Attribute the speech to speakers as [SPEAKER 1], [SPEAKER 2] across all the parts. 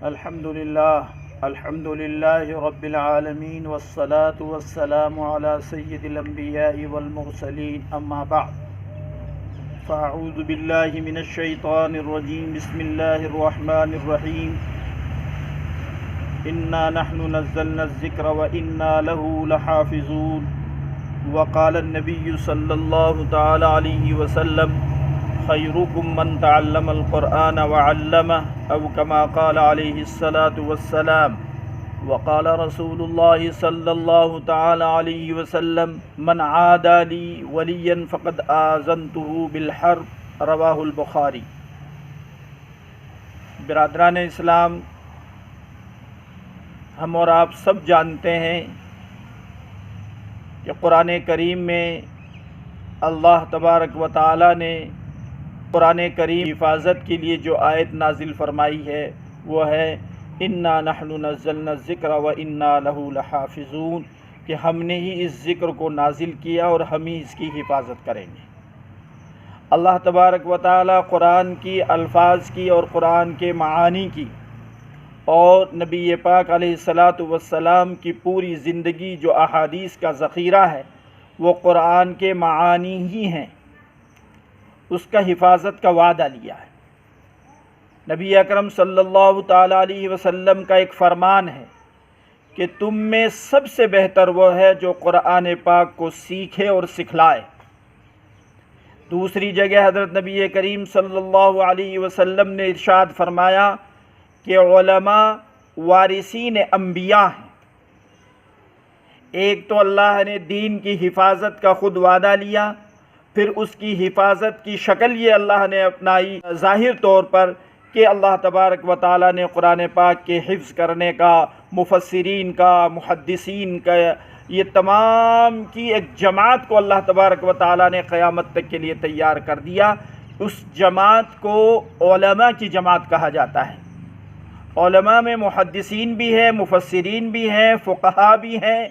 [SPEAKER 1] الحمد لله رب العالمين والصلاة والسلام على سيد الأنبياء والمرسلين أما بعد فأعوذ بالله من الشيطان الرجيم بسم الله الرحمن الرحيم إنا نحن نزلنا الذكر وإنا له لحافظون وقال النبي صلى الله تعالى عليه وسلم خيركم من تعلم القرآن وعلمه أو كما قال عليه الصلاة والسلام وقال رسول الله صلى الله تعالى عليه وسلم من عادى لي وليا فقد آذنته بالحرب رواہ البخاری۔ برادران اسلام، ہم اور آپ سب جانتے ہیں کہ قرآن کریم میں اللہ تبارک و تعالی نے قرآن کریم حفاظت کے لیے جو آیت نازل فرمائی ہے وہ ہے انا نحن نزلنا الذکر وانا لہ لحافظون، کہ ہم نے ہی اس ذکر کو نازل کیا اور ہم ہی اس کی حفاظت کریں گے۔ اللہ تبارک و تعالی قرآن کی الفاظ کی اور قرآن کے معانی کی اور نبی پاک علیہ الصلاۃ والسلام کی پوری زندگی جو احادیث کا ذخیرہ ہے وہ قرآن کے معانی ہی ہیں، اس کا حفاظت کا وعدہ لیا ہے۔ نبی اکرم صلی اللہ تعالیٰ علیہ وسلم کا ایک فرمان ہے کہ تم میں سب سے بہتر وہ ہے جو قرآن پاک کو سیکھے اور سکھلائے۔ دوسری جگہ حضرت نبی کریم صلی اللہ علیہ وسلم نے ارشاد فرمایا کہ علماء وارثین انبیاء ہیں۔ ایک تو اللہ نے دین کی حفاظت کا خود وعدہ لیا، پھر اس کی حفاظت کی شکل یہ اللہ نے اپنائی ظاہر طور پر کہ اللہ تبارک و تعالیٰ نے قرآن پاک کے حفظ کرنے کا، مفسرین کا، محدثین کا، یہ تمام کی ایک جماعت کو اللہ تبارک و تعالیٰ نے قیامت تک کے لیے تیار کر دیا۔ اس جماعت کو علماء کی جماعت کہا جاتا ہے۔ علماء میں محدثین بھی ہیں، مفسرین بھی ہیں، فقہاء بھی ہیں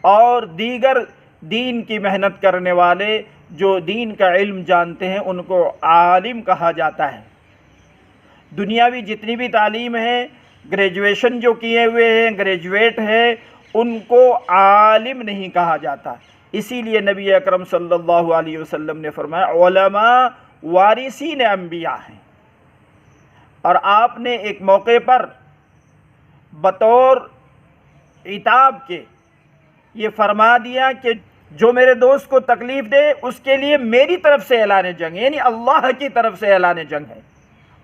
[SPEAKER 1] اور دیگر دین کی محنت کرنے والے جو دین کا علم جانتے ہیں ان کو عالم کہا جاتا ہے۔ دنیاوی جتنی بھی تعلیم ہے، گریجویشن جو کیے ہوئے ہیں، گریجویٹ ہیں، ان کو عالم نہیں کہا جاتا۔ اسی لیے نبی اکرم صلی اللہ علیہ وسلم نے فرمایا علماء وارثین انبیاء ہیں۔ اور آپ نے ایک موقع پر بطور عتاب کے یہ فرما دیا کہ جو میرے دوست کو تکلیف دے اس کے لیے میری طرف سے اعلان جنگ، یعنی اللہ کی طرف سے اعلان جنگ ہے۔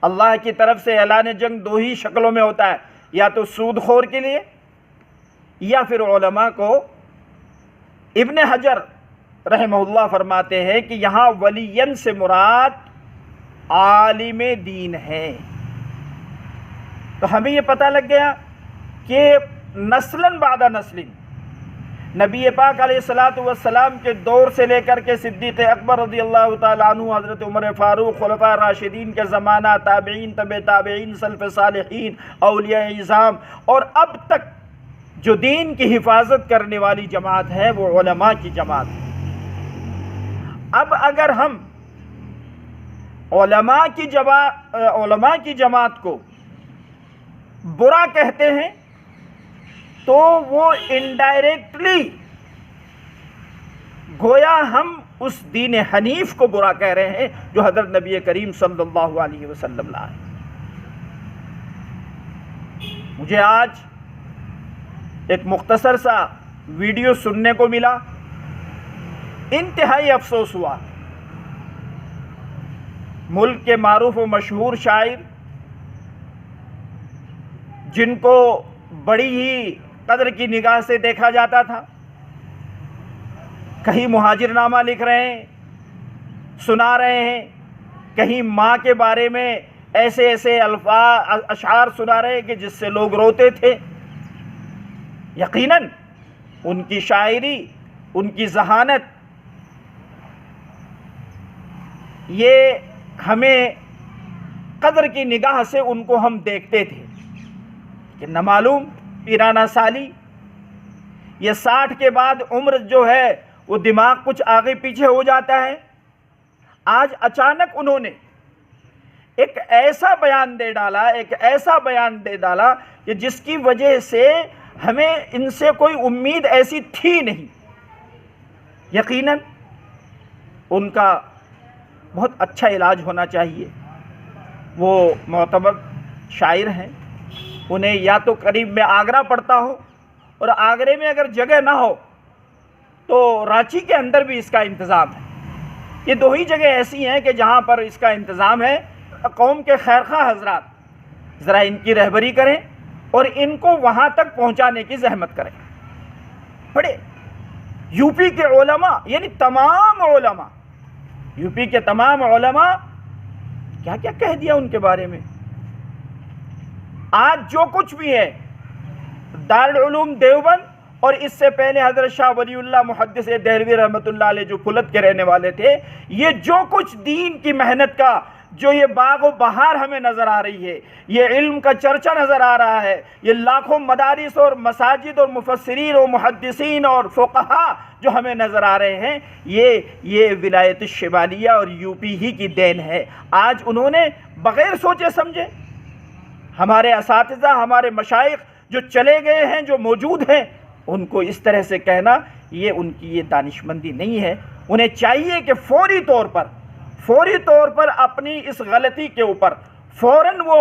[SPEAKER 1] اللہ کی طرف سے اعلان جنگ دو ہی شکلوں میں ہوتا ہے، یا تو سود خور کے لیے یا پھر علماء کو۔ ابن حجر رحمہ اللہ فرماتے ہیں کہ یہاں ولین سے مراد عالم دین ہے۔ تو ہمیں یہ پتہ لگ گیا کہ نسلاً بعد نسل نبی پاک علیہ الصلاۃ والسلام کے دور سے لے کر کے صدیق اکبر رضی اللہ تعالیٰ عنہ، حضرت عمر فاروق، خلفاء راشدین کے زمانہ، تابعین، تبع تابعین، سلف صالحین، اولیاء اعظام، اور اب تک جو دین کی حفاظت کرنے والی جماعت ہے وہ علماء کی جماعت ہے۔ اب اگر ہم علماء کی جماعت کو برا کہتے ہیں تو وہ انڈائریکٹلی گویا ہم اس دین حنیف کو برا کہہ رہے ہیں جو حضرت نبی کریم صلی اللہ علیہ وسلم لائے۔ مجھے آج ایک مختصر سا ویڈیو سننے کو ملا، انتہائی افسوس ہوا۔ ملک کے معروف و مشہور شاعر جن کو بڑی ہی قدر کی نگاہ سے دیکھا جاتا تھا، کہیں مہاجر نامہ لکھ رہے ہیں، سنا رہے ہیں، کہیں ماں کے بارے میں ایسے ایسے الفاظ اشعار سنا رہے ہیں کہ جس سے لوگ روتے تھے۔ یقیناً ان کی شاعری، ان کی ذہانت، یہ ہمیں قدر کی نگاہ سے ان کو ہم دیکھتے تھے کہ نہ معلوم پیرانہ سالی، یہ 60 کے بعد عمر جو ہے وہ دماغ کچھ آگے پیچھے ہو جاتا ہے۔ آج اچانک انہوں نے ایک ایسا بیان دے ڈالا کہ جس کی وجہ سے ہمیں ان سے کوئی امید ایسی تھی نہیں۔ یقیناً ان کا بہت اچھا علاج ہونا چاہیے۔ وہ معتبر شاعر ہیں، انہیں یا تو قریب میں آگرہ پڑتا ہو، اور آگرے میں اگر جگہ نہ ہو تو رانچی کے اندر بھی اس کا انتظام ہے۔ یہ دو ہی جگہ ایسی ہیں کہ جہاں پر اس کا انتظام ہے۔ قوم کے خیرخواہ حضرات ذرا ان کی رہبری کریں اور ان کو وہاں تک پہنچانے کی زحمت کریں۔ پڑھے یو پی کے علماء، یعنی تمام علماء، یو پی کے تمام علماء کیا کیا کہہ دیا ان کے بارے میں۔ آج جو کچھ بھی ہے دارالعلوم دیوبند، اور اس سے پہلے حضرت شاہ ولی اللہ محدث دہلوی رحمۃ اللہ علیہ جو پھلت کے رہنے والے تھے، یہ جو کچھ دین کی محنت کا جو یہ باغ و بہار ہمیں نظر آ رہی ہے، یہ علم کا چرچا نظر آ رہا ہے، یہ لاکھوں مدارس اور مساجد اور مفسرین اور محدثین اور فقہا جو ہمیں نظر آ رہے ہیں، یہ ولایت الشمالیہ اور یو پی ہی کی دین ہے۔ آج انہوں نے بغیر سوچے سمجھے ہمارے اساتذہ، ہمارے مشائخ جو چلے گئے ہیں، جو موجود ہیں، ان کو اس طرح سے کہنا، یہ ان کی یہ دانشمندی نہیں ہے۔ انہیں چاہیے کہ فوری طور پر اپنی اس غلطی کے اوپر فوراً وہ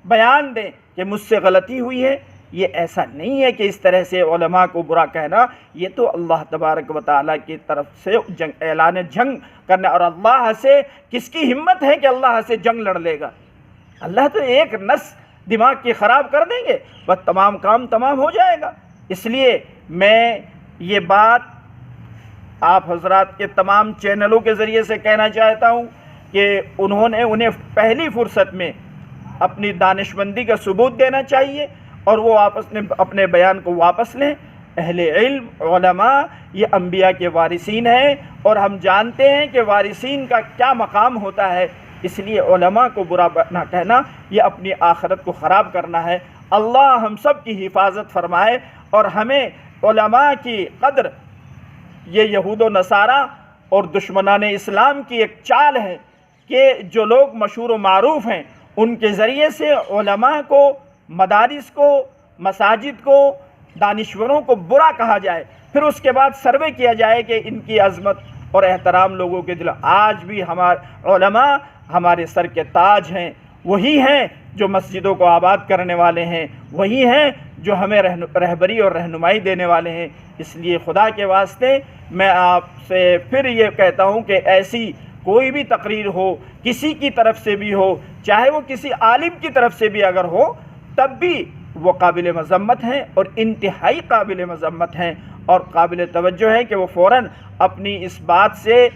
[SPEAKER 1] بیان دیں کہ مجھ سے غلطی ہوئی ہے۔ یہ ایسا نہیں ہے کہ اس طرح سے علماء کو برا کہنا، یہ تو اللہ تبارک و تعالیٰ کی طرف سے اعلان جنگ کرنا، اور اللہ سے کس کی ہمت ہے کہ اللہ سے جنگ لڑ لے گا؟ اللہ تو ایک نس دماغ کی خراب کر دیں گے، بس تمام کام تمام ہو جائے گا۔ اس لیے میں یہ بات آپ حضرات کے تمام چینلوں کے ذریعے سے کہنا چاہتا ہوں کہ انہیں پہلی فرصت میں اپنی دانشمندی کا ثبوت دینا چاہیے، اور وہ اپنے بیان کو واپس لیں۔ اہل علم، علماء، یہ انبیاء کے وارثین ہیں، اور ہم جانتے ہیں کہ وارثین کا کیا مقام ہوتا ہے۔ اس لیے علماء کو برا نہ کہنا، یہ اپنی آخرت کو خراب کرنا ہے۔ اللہ ہم سب کی حفاظت فرمائے، اور ہمیں علماء کی قدر، یہ یہود و نصارہ اور دشمنان اسلام کی ایک چال ہے کہ جو لوگ مشہور و معروف ہیں، ان کے ذریعے سے علماء کو، مدارس کو، مساجد کو، دانشوروں کو برا کہا جائے، پھر اس کے بعد سروے کیا جائے کہ ان کی عظمت اور احترام لوگوں کے دل۔ آج بھی ہمارے علماء ہمارے سر کے تاج ہیں، وہی ہیں جو مسجدوں کو آباد کرنے والے ہیں، وہی ہیں جو ہمیں رہبری اور رہنمائی دینے والے ہیں۔ اس لیے خدا کے واسطے میں آپ سے پھر یہ کہتا ہوں کہ ایسی کوئی بھی تقریر ہو، کسی کی طرف سے بھی ہو، چاہے وہ کسی عالم کی طرف سے بھی اگر ہو، تب بھی وہ قابل مذمت ہیں، اور انتہائی قابل مذمت ہیں، اور قابل توجہ ہے کہ وہ فوراً اپنی اس بات سے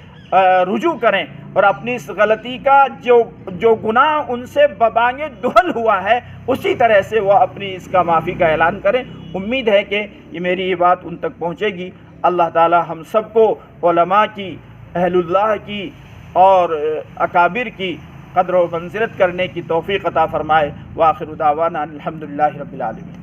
[SPEAKER 1] رجوع کریں، اور اپنی اس غلطی کا جو گناہ ان سے ببانگ دہل ہوا ہے، اسی طرح سے وہ اپنی اس کا معافی کا اعلان کریں۔ امید ہے کہ یہ میری یہ بات ان تک پہنچے گی۔ اللہ تعالی ہم سب کو علماء کی، اہل اللہ کی اور اکابر کی قدر و منزلت کرنے کی توفیق عطا فرمائے۔ وآخر دعوانا الحمدللہ رب العالمین۔